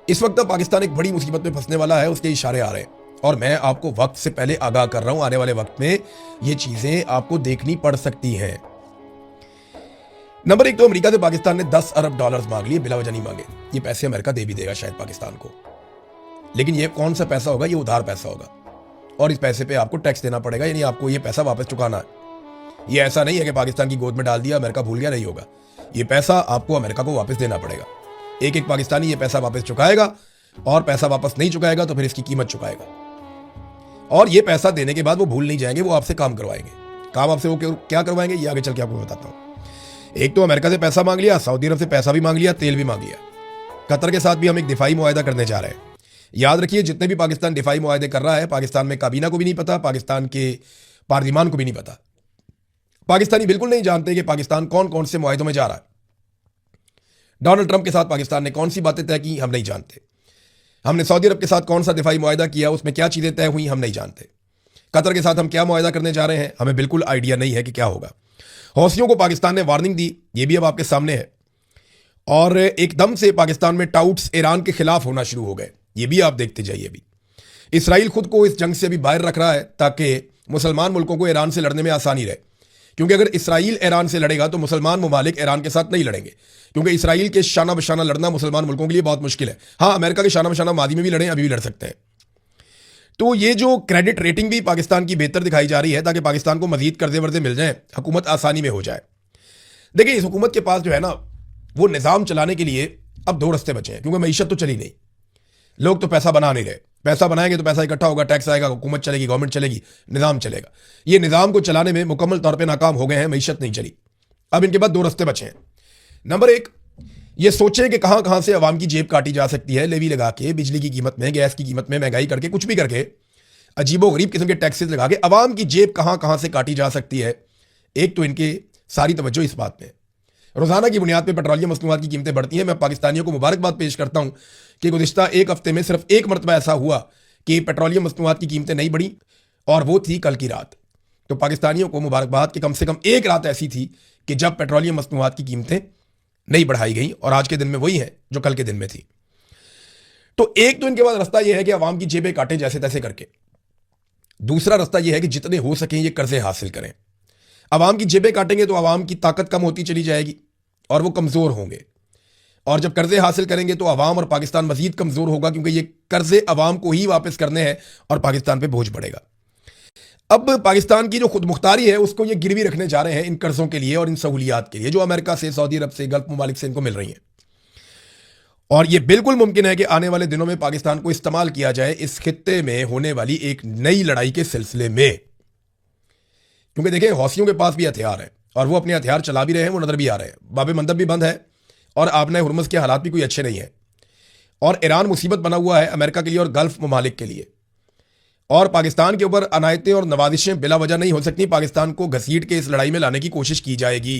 इस वक्त पाकिस्तान एक बड़ी मुसीबत में फंसने वाला है, उसके इशारे आ रहे हैं और मैं आपको वक्त से पहले आगाह कर रहा हूं, आने वाले वक्त में ये चीजें आपको देखनी पड़ सकती हैं। नंबर एक, तो अमेरिका से पाकिस्तान ने 10 अरब डॉलर्स मांग लिए, बिला वजह नहीं मांगे। ये पैसे अमेरिका दे भी देगा शायद पाकिस्तान को, लेकिन ये कौन सा पैसा होगा? ये उधार पैसा होगा और इस पैसे पे आपको टैक्स देना पड़ेगा, यानी आपको ये पैसा वापस चुकाना है। ये ऐसा नहीं है कि पाकिस्तान की गोद में डाल दिया, अमेरिका भूल गया, नहीं होगा। ये पैसा आपको अमेरिका को वापस देना पड़ेगा। एक एक पाकिस्तानी ये पैसा वापस चुकाएगा और पैसा वापस नहीं चुकाएगा तो फिर इसकी कीमत चुकाएगा। और ये पैसा देने के बाद वो भूल नहीं जाएंगे, वो आपसे काम करवाएंगे। काम आपसे वो क्या करवाएंगे ये आगे चल के आपको बताता हूं। एक तो अमेरिका से पैसा मांग लिया, सऊदी अरब से पैसा भी मांग लिया, तेल भी मांग लिया। कतर के साथ भी हम एक दिफाई मुआहदा करने जा रहे हैं। याद रखिए, जितने भी पाकिस्तान दिफाई मुआहदे कर रहा है, पाकिस्तान में काबीना को भी नहीं पता, पाकिस्तान के पार्लिमान को भी नहीं पता। पाकिस्तानी बिल्कुल नहीं जानते कि पाकिस्तान कौन कौन से मुआहदों में जा रहा है। डोनाल्ड ट्रंप के साथ पाकिस्तान ने कौन सी बातें तय की, हम नहीं जानते। हमने सऊदी अरब के साथ कौन सा दिफाई मुआहदा किया, उसमें क्या चीजें तय हुई, हम नहीं जानते। कतर के साथ हम क्या मुआहदा करने जा रहे हैं, हमें बिल्कुल आइडिया नहीं है कि क्या होगा। हौसियों को पाकिस्तान ने वार्निंग दी, ये भी अब आपके सामने है। और एकदम से पाकिस्तान में टाउट्स ईरान के खिलाफ होना शुरू हो गए, ये भी आप देखते जाइए। भी इसराइल खुद को इस जंग से अभी बाहर रख रहा है ताकि मुसलमान मुल्कों को ईरान से लड़ने में आसानी रहे, क्योंकि अगर इसराइल ईरान से लड़ेगा तो मुसलमान ममालिक ईरान के साथ नहीं लड़ेंगे, क्योंकि इसराइल के शाना बशाना लड़ना मुसलमान मुल्कों के लिए बहुत मुश्किल है। हाँ, अमेरिका के शाना बशाना मादी में भी लड़े, अभी भी लड़ सकते हैं। तो ये जो क्रेडिट रेटिंग भी पाकिस्तान की बेहतर दिखाई जा रही है ताकि पाकिस्तान को मजीद कर्जे वर्जे मिल जाए, हुकूमत आसानी में हो जाए। देखिए, इस हुकूमत के पास जो है ना, वो निज़ाम चलाने के लिए अब दो रास्ते बचे हैं, क्योंकि मईशत तो चली नहीं, लोग तो पैसा बना नहीं रहे। पैसा बनाएंगे तो पैसा इकट्ठा होगा, टैक्स आएगा, हुकूमत चलेगी, गवर्नमेंट चलेगी, निज़ाम चलेगा। ये निज़ाम को चलाने में मुकम्मल तौर पर नाकाम हो गए हैं, मईशत नहीं चली। अब इनके बाद दो रास्ते बचे हैं। नंबर एक, ये सोचें कि कहां कहां से अवाम की जेब काटी जा सकती है, लेवी लगा के, बिजली की कीमत में, गैस की कीमत में महंगाई करके, कुछ भी करके, अजीबो गरीब किस्म के टैक्सेस लगा के अवाम की जेब कहां कहां से काटी जा सकती है। एक तो इनके सारी तवज्जो इस बात में, रोजाना की बुनियाद पर पेट्रोलियम मसनूआत की कीमतें बढ़ती हैं। मैं पाकिस्तानियों को मुबारकबाद पेश करता हूं कि गुज़िश्ता एक हफ्ते में सिर्फ एक मरतबा ऐसा हुआ कि पेट्रोलियम मसनूआत की कीमतें नहीं बढ़ी, और वो थी कल की रात। तो पाकिस्तानियों को मुबारकबाद कि कम से कम एक रात ऐसी थी कि जब पेट्रोलियम मसनूआत की कीमतें नहीं बढ़ाई गई, और आज के दिन में वही है जो कल के दिन में थी। तो एक तो इनके पास रास्ता यह है कि अवाम की जेबें काटें जैसे तैसे करके। दूसरा रास्ता यह है कि जितने हो सकें ये कर्जे हासिल करें। अवाम की जेबें काटेंगे तो अवाम की ताकत कम होती चली जाएगी और वो कमजोर होंगे, और जब कर्जे हासिल करेंगे तो अवाम और पाकिस्तान मजीद कमजोर होगा, क्योंकि ये कर्जे अवाम को ही वापस करने हैं और पाकिस्तान पे बोझ बढ़ेगा। अब पाकिस्तान की जो खुद मुख्तारी है उसको ये गिरवी रखने जा रहे हैं इन कर्जों के लिए और इन सहूलियात के लिए जो अमेरिका से, सऊदी अरब से, गल्फ ममालिक से इनको मिल रही हैं। और ये बिल्कुल मुमकिन है कि आने वाले दिनों में पाकिस्तान को इस्तेमाल किया जाए इस खित्ते में होने वाली एक नई लड़ाई के सिलसिले में। क्योंकि देखिए, हौसियों के पास भी हथियार है और वो अपने हथियार चला भी रहे हैं, वो नजर भी आ रहे हैं। बाबे मंदब भी बंद है और आपने हुर्मुज़ के हालात भी कोई अच्छे नहीं है, और ईरान मुसीबत बना हुआ है अमेरिका के लिए और गल्फ ममालिक के लिए। और पाकिस्तान के ऊपर अनायतें और नवाजिशें बिला वजह नहीं हो सकती। पाकिस्तान को घसीट के इस लड़ाई में लाने की कोशिश की जाएगी।